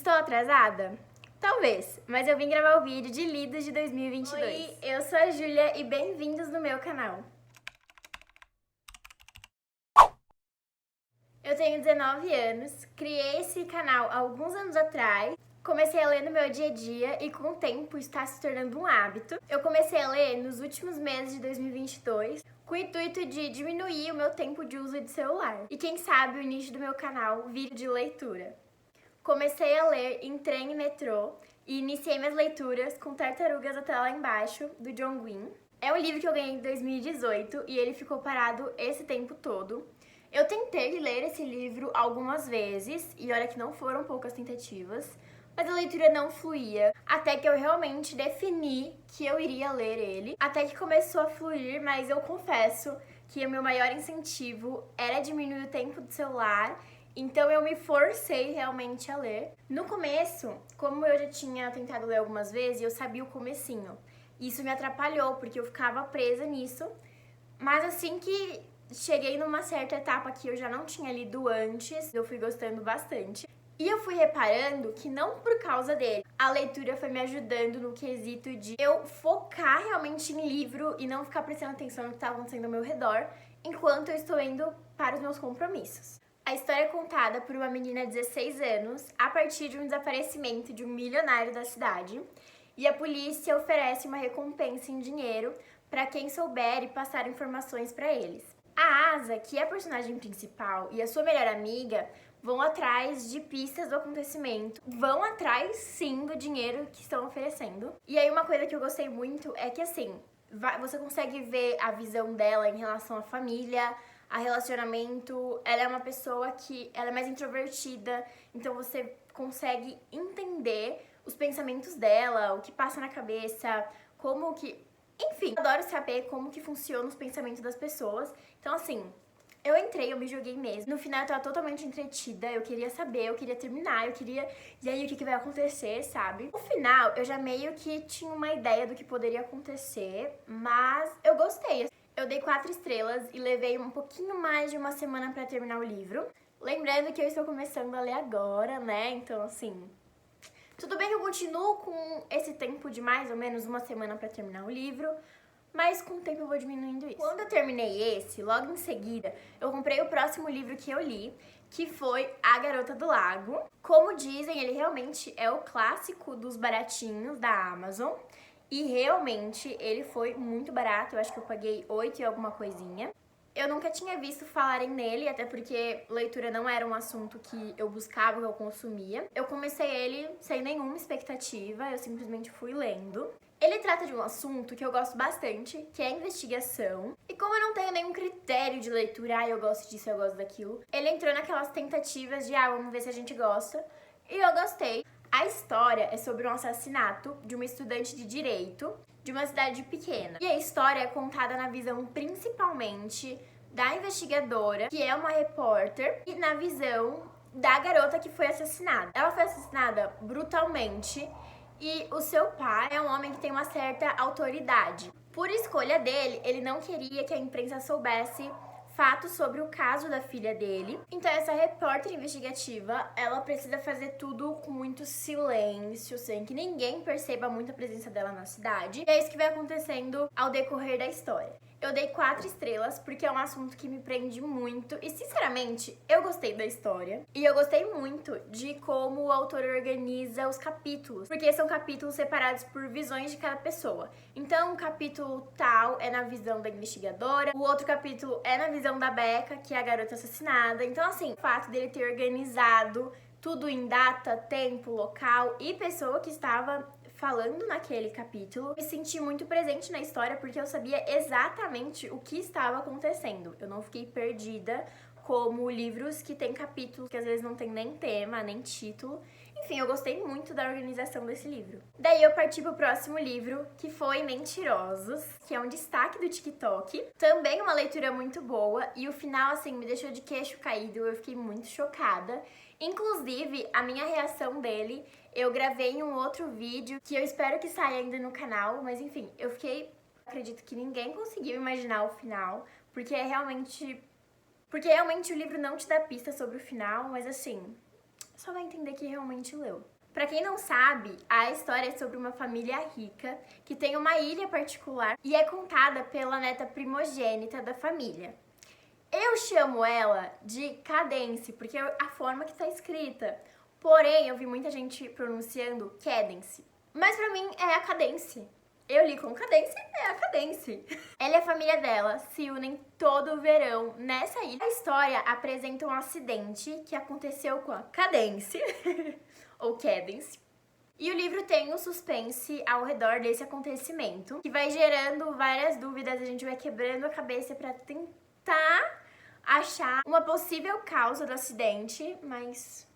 Estou atrasada? Talvez, mas eu vim gravar o vídeo de lidos de 2022. Oi, eu sou a Júlia e bem-vindos no meu canal. Eu tenho 19 anos, criei esse canal há alguns anos atrás, comecei a ler no meu dia a dia e com o tempo está se tornando um hábito. Eu comecei a ler nos últimos meses de 2022 com o intuito de diminuir o meu tempo de uso de celular. E quem sabe o início do meu canal vire de leitura. Comecei a ler em trem e metrô e iniciei minhas leituras com Tartarugas até lá embaixo, do John Green. É um livro que eu ganhei em 2018 e ele ficou parado esse tempo todo. Eu tentei ler esse livro algumas vezes e olha que não foram poucas tentativas, mas a leitura não fluía, até que eu realmente defini que eu iria ler ele, até que começou a fluir, mas eu confesso que o meu maior incentivo era diminuir o tempo do celular, então eu me forcei realmente a ler. No começo, como eu já tinha tentado ler algumas vezes, eu sabia o comecinho. Isso me atrapalhou, porque eu ficava presa nisso, mas assim que cheguei numa certa etapa que eu já não tinha lido antes, eu fui gostando bastante. E eu fui reparando que não por causa dele, a leitura foi me ajudando no quesito de eu focar realmente em livro e não ficar prestando atenção no que estava acontecendo ao meu redor, enquanto eu estou indo para os meus compromissos. A história é contada por uma menina de 16 anos a partir de um desaparecimento de um milionário da cidade, e a polícia oferece uma recompensa em dinheiro para quem souber e passar informações para eles. A Asa, que é a personagem principal, e a sua melhor amiga vão atrás de pistas do acontecimento, vão atrás sim do dinheiro que estão oferecendo. E aí uma coisa que eu gostei muito é que assim, você consegue ver a visão dela em relação à família, a relacionamento. Ela é uma pessoa que ela é mais introvertida, então você consegue entender os pensamentos dela, o que passa na cabeça, como que... Enfim, eu adoro saber como que funciona os pensamentos das pessoas. Então assim, eu entrei, eu me joguei mesmo. No final eu tava totalmente entretida, eu queria saber, eu queria terminar, eu queria... E aí, o que vai acontecer, sabe? No final, eu já meio que tinha uma ideia do que poderia acontecer, mas eu gostei. Eu dei 4 estrelas e levei um pouquinho mais de uma semana pra terminar o livro. Lembrando que eu estou começando a ler agora, né? Então, assim... Tudo bem que eu continuo com esse tempo de mais ou menos uma semana pra terminar o livro, mas com o tempo eu vou diminuindo isso. Quando eu terminei esse, logo em seguida, eu comprei o próximo livro que eu li, que foi A Garota do Lago. Como dizem, ele realmente é o clássico dos baratinhos da Amazon. E realmente ele foi muito barato, eu acho que eu paguei 8 e alguma coisinha. Eu nunca tinha visto falarem nele, até porque leitura não era um assunto que eu buscava, que eu consumia. Eu comecei ele sem nenhuma expectativa, eu simplesmente fui lendo. Ele trata de um assunto que eu gosto bastante, que é investigação. E como eu não tenho nenhum critério de leitura, eu gosto disso, eu gosto daquilo, ele entrou naquelas tentativas de, vamos ver se a gente gosta. E eu gostei. A história é sobre um assassinato de uma estudante de direito de uma cidade pequena. E a história é contada na visão principalmente da investigadora, que é uma repórter, e na visão da garota que foi assassinada. Ela foi assassinada brutalmente e o seu pai é um homem que tem uma certa autoridade. Por escolha dele, ele não queria que a imprensa soubesse fatos sobre o caso da filha dele. Então essa repórter investigativa, ela precisa fazer tudo com muito silêncio, sem que ninguém perceba muito a presença dela na cidade. E é isso que vai acontecendo ao decorrer da história. Eu dei 4 estrelas porque é um assunto que me prende muito e, sinceramente, eu gostei da história. E eu gostei muito de como o autor organiza os capítulos, porque são capítulos separados por visões de cada pessoa. Então, um capítulo tal é na visão da investigadora, o outro capítulo é na visão da Becca, que é a garota assassinada. Então, assim, o fato dele ter organizado tudo em data, tempo, local e pessoa que estava falando naquele capítulo, me senti muito presente na história porque eu sabia exatamente o que estava acontecendo. Eu não fiquei perdida como livros que tem capítulos que às vezes não tem nem tema, nem título. Enfim, eu gostei muito da organização desse livro. Daí eu parti pro próximo livro, que foi Mentirosos, que é um destaque do TikTok. Também uma leitura muito boa e o final, assim, me deixou de queixo caído, eu fiquei muito chocada. Inclusive, a minha reação dele, eu gravei em um outro vídeo, que eu espero que saia ainda no canal, mas enfim, eu fiquei... Acredito que ninguém conseguiu imaginar o final, porque realmente o livro não te dá pista sobre o final, mas assim... só vai entender que realmente leu. Pra quem não sabe, a história é sobre uma família rica que tem uma ilha particular e é contada pela neta primogênita da família. Eu chamo ela de Cadence, porque é a forma que tá escrita. Porém, eu vi muita gente pronunciando Cadence. Mas pra mim é a Cadence. Eu li com Cadence, é a Cadence. Ela e a família dela se unem todo o verão nessa ilha. A história apresenta um acidente que aconteceu com a Cadence, ou Cadence. E o livro tem um suspense ao redor desse acontecimento, que vai gerando várias dúvidas, a gente vai quebrando a cabeça pra tentar achar uma possível causa do acidente, mas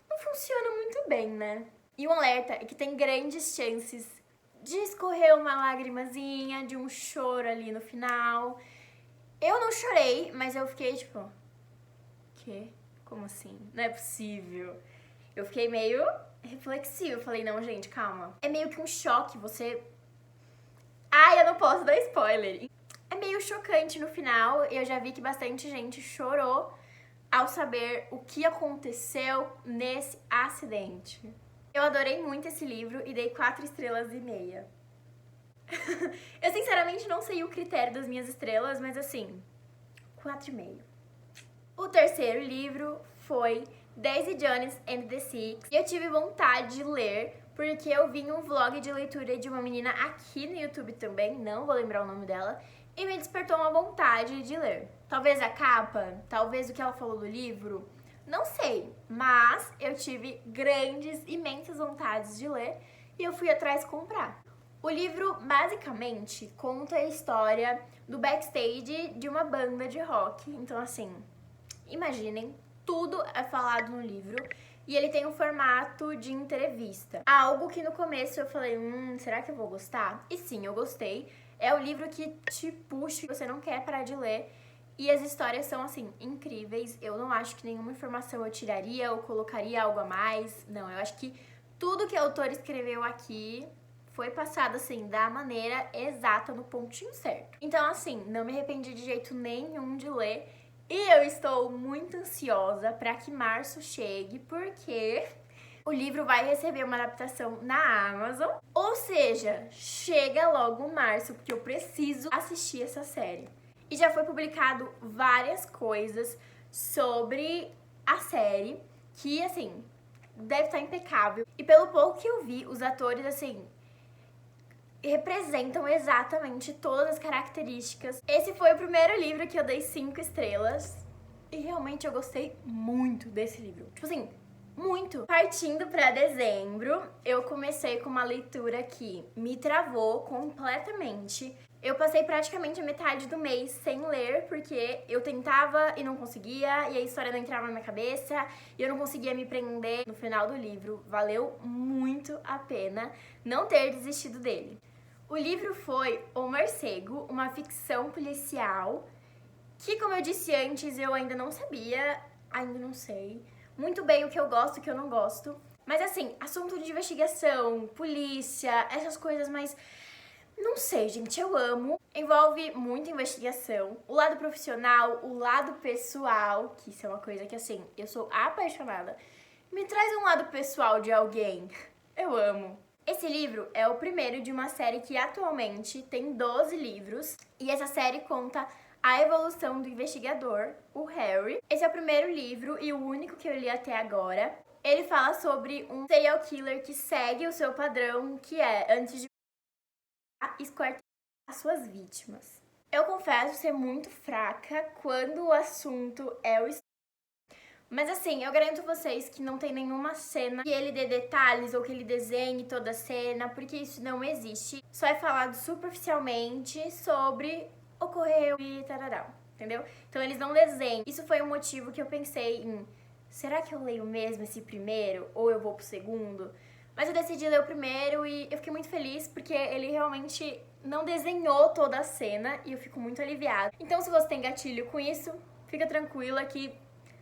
não funciona muito bem, né? E o alerta é que tem grandes chances de escorrer uma lagrimazinha, de um choro ali no final. Eu não chorei, mas eu fiquei tipo, quê? Como assim? Não é possível. Eu fiquei meio reflexiva, eu falei, não, gente, calma. É meio que um choque, você... Ai, eu não posso dar spoiler. É meio chocante no final, eu já vi que bastante gente chorou ao saber o que aconteceu nesse acidente. Eu adorei muito esse livro e dei 4,5 estrelas. Eu sinceramente não sei o critério das minhas estrelas, mas assim, 4,5. O terceiro livro foi Daisy Jones and the Six. Eu tive vontade de ler porque eu vi um vlog de leitura de uma menina aqui no YouTube também, não vou lembrar o nome dela, e me despertou uma vontade de ler. Talvez a capa, talvez o que ela falou do livro, não sei, mas eu tive grandes, imensas vontades de ler e eu fui atrás comprar. O livro, basicamente, conta a história do backstage de uma banda de rock. Então, assim, imaginem, tudo é falado no livro e ele tem um formato de entrevista. Algo que no começo eu falei, será que eu vou gostar? E sim, eu gostei. É o livro que te puxa, você não quer parar de ler. E as histórias são, assim, incríveis. Eu não acho que nenhuma informação eu tiraria ou colocaria algo a mais. Não, eu acho que tudo que a autora escreveu aqui foi passado, assim, da maneira exata, no pontinho certo. Então, assim, não me arrependi de jeito nenhum de ler. E eu estou muito ansiosa para que março chegue, porque o livro vai receber uma adaptação na Amazon. Ou seja, chega logo março, porque eu preciso assistir essa série. E já foi publicado várias coisas sobre a série, que, assim, deve estar impecável. E pelo pouco que eu vi, os atores, assim, representam exatamente todas as características. Esse foi o primeiro livro que eu dei 5 estrelas. E realmente eu gostei muito desse livro. Tipo assim, muito. Partindo pra dezembro, eu comecei com uma leitura que me travou completamente. Eu passei praticamente a metade do mês sem ler, porque eu tentava e não conseguia, e a história não entrava na minha cabeça, e eu não conseguia me prender no final do livro. Valeu muito a pena não ter desistido dele. O livro foi O Morcego, uma ficção policial, que, como eu disse antes, eu ainda não sabia, ainda não sei muito bem o que eu gosto e o que eu não gosto. Mas assim, assunto de investigação, polícia, essas coisas, mas não sei, gente, eu amo. Envolve muita investigação, o lado profissional, o lado pessoal, que isso é uma coisa que, assim, eu sou apaixonada. Me traz um lado pessoal de alguém, eu amo. Esse livro é o primeiro de uma série que atualmente tem 12 livros, e essa série conta a evolução do investigador, o Harry. Esse é o primeiro livro e o único que eu li até agora. Ele fala sobre um serial killer que segue o seu padrão, que é, antes de esquartejar suas vítimas. Eu confesso ser muito fraca quando o assunto é o mas assim, eu garanto vocês que não tem nenhuma cena que ele dê detalhes ou que ele desenhe toda a cena, porque isso não existe. Só é falado superficialmente sobre ocorreu e tararau, entendeu? Então eles não desenham. Isso foi um motivo que eu pensei em, será que eu leio mesmo esse primeiro ou eu vou pro segundo? Mas eu decidi ler o primeiro e eu fiquei muito feliz porque ele realmente não desenhou toda a cena e eu fico muito aliviada. Então se você tem gatilho com isso, fica tranquila que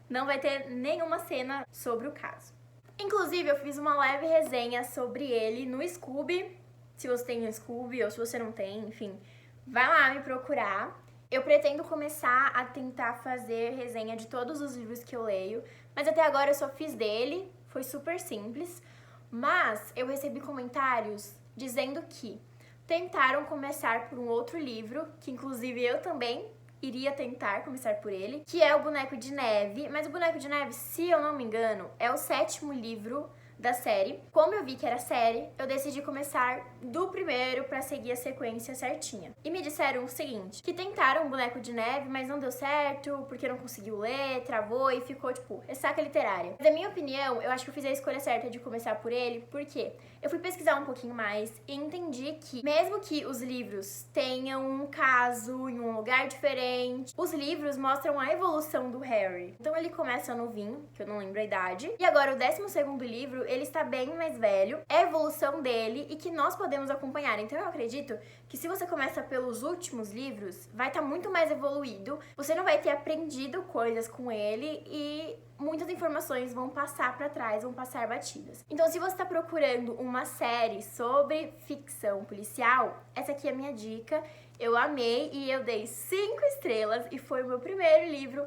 não vai ter nenhuma cena sobre o caso. Inclusive, eu fiz uma leve resenha sobre ele no Scoob. Se você tem um Scoob ou se você não tem, enfim, vai lá me procurar. Eu pretendo começar a tentar fazer resenha de todos os livros que eu leio, mas até agora eu só fiz dele, foi super simples. Mas eu recebi comentários dizendo que tentaram começar por um outro livro, que inclusive eu também iria tentar começar por ele, que é o Boneco de Neve. Mas o Boneco de Neve, se eu não me engano, é o 7º livro da série. Como eu vi que era série, eu decidi começar do primeiro pra seguir a sequência certinha. E me disseram o seguinte, que tentaram o Boneco de Neve, mas não deu certo, porque não conseguiu ler, travou e ficou, tipo, ressaca literária. Mas, na minha opinião, eu acho que eu fiz a escolha certa de começar por ele, porque eu fui pesquisar um pouquinho mais e entendi que, mesmo que os livros tenham um caso em um lugar diferente, os livros mostram a evolução do Harry. Então ele começa novinho, que eu não lembro a idade, e agora o 12º livro, ele está bem mais velho, é a evolução dele e que nós podemos acompanhar. Então eu acredito que se você começa pelos últimos livros, vai estar muito mais evoluído, você não vai ter aprendido coisas com ele e muitas informações vão passar para trás, vão passar batidas. Então se você está procurando uma série sobre ficção policial, essa aqui é a minha dica. Eu amei e eu dei 5 estrelas e foi o meu primeiro livro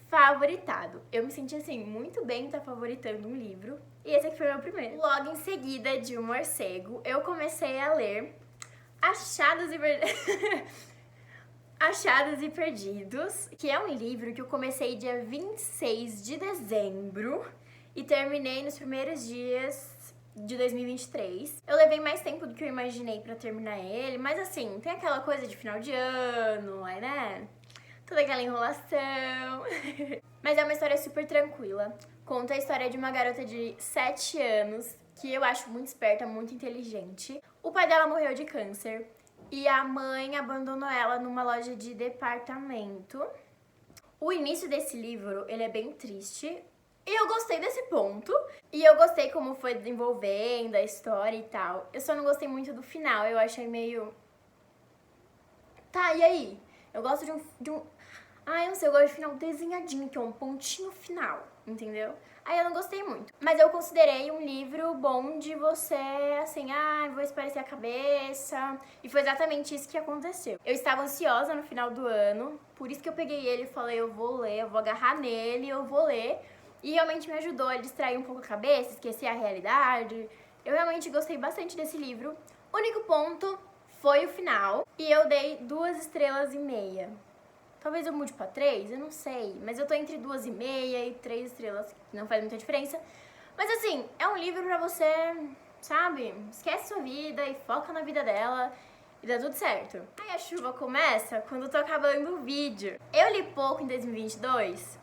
favoritado. Eu me senti assim muito bem estar favoritando um livro e esse aqui foi o meu primeiro. Logo em seguida de O Morcego, eu comecei a ler Achados e Perdidos, que é um livro que eu comecei dia 26 de dezembro e terminei nos primeiros dias de 2023. Eu levei mais tempo do que eu imaginei pra terminar ele, mas assim, tem aquela coisa de final de ano, né? Toda aquela enrolação. Mas é uma história super tranquila. Conta a história de uma garota de 7 anos, que eu acho muito esperta, muito inteligente. O pai dela morreu de câncer e a mãe abandonou ela numa loja de departamento. O início desse livro, ele é bem triste. E eu gostei desse ponto. E eu gostei como foi desenvolvendo a história e tal. Eu só não gostei muito do final. Eu achei meio... Tá, e aí? Eu gosto de um... Ah, eu não sei, eu gosto de final desenhadinho, que é um pontinho final, entendeu? Aí eu não gostei muito. Mas eu considerei um livro bom de você, assim, vou espairecer a cabeça. E foi exatamente isso que aconteceu. Eu estava ansiosa no final do ano, por isso que eu peguei ele e falei, eu vou ler, eu vou agarrar nele, eu vou ler. E realmente me ajudou a distrair um pouco a cabeça, esquecer a realidade. Eu realmente gostei bastante desse livro. O único ponto foi o final. E eu dei 2,5 estrelas. Talvez eu mude pra 3, eu não sei. Mas eu tô entre 2,5 e 3 estrelas, que não faz muita diferença. Mas assim, é um livro pra você, sabe? Esquece sua vida e foca na vida dela e dá tudo certo. Aí a chuva começa quando eu tô acabando o vídeo. Eu li pouco em 2022?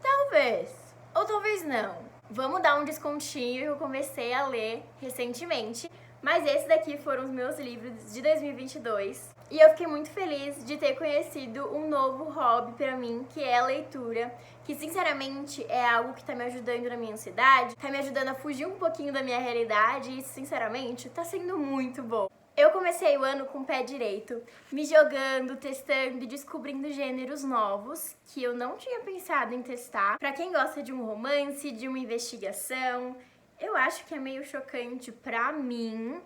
Talvez. Ou talvez não. Vamos dar um descontinho que eu comecei a ler recentemente. Mas esses daqui foram os meus livros de 2022. E eu fiquei muito feliz de ter conhecido um novo hobby pra mim, que é a leitura. Que sinceramente é algo que tá me ajudando na minha ansiedade, tá me ajudando a fugir um pouquinho da minha realidade. E isso, sinceramente, tá sendo muito bom. Eu comecei o ano com o pé direito, me jogando, testando e descobrindo gêneros novos que eu não tinha pensado em testar. Pra quem gosta de um romance, de uma investigação, eu acho que é meio chocante pra mim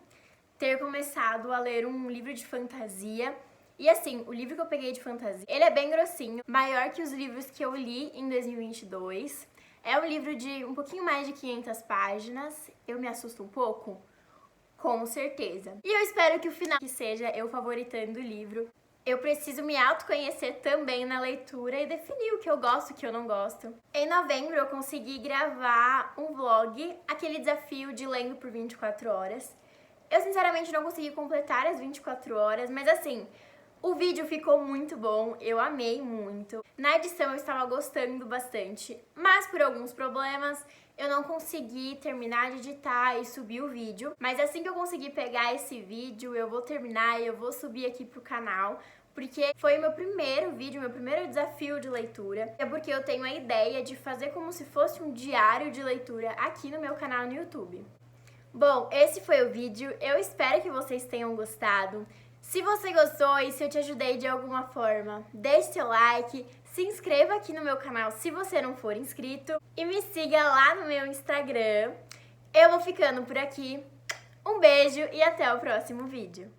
ter começado a ler um livro de fantasia. E assim, o livro que eu peguei de fantasia, ele é bem grossinho, maior que os livros que eu li em 2022. É um livro de um pouquinho mais de 500 páginas. Eu me assusto um pouco? Com certeza. E eu espero que o final que seja eu favoritando o livro. Eu preciso me autoconhecer também na leitura e definir o que eu gosto e o que eu não gosto. Em novembro eu consegui gravar um vlog, aquele desafio de lendo por 24 horas. Eu sinceramente não consegui completar as 24 horas, mas assim, o vídeo ficou muito bom, eu amei muito. Na edição eu estava gostando bastante, mas por alguns problemas eu não consegui terminar de editar e subir o vídeo. Mas assim que eu conseguir pegar esse vídeo, eu vou terminar e eu vou subir aqui pro canal, porque foi o meu primeiro vídeo, meu primeiro desafio de leitura. É porque eu tenho a ideia de fazer como se fosse um diário de leitura aqui no meu canal no YouTube. Bom, esse foi o vídeo, eu espero que vocês tenham gostado. Se você gostou e se eu te ajudei de alguma forma, deixe seu like, se inscreva aqui no meu canal se você não for inscrito e me siga lá no meu Instagram. Eu vou ficando por aqui, um beijo e até o próximo vídeo.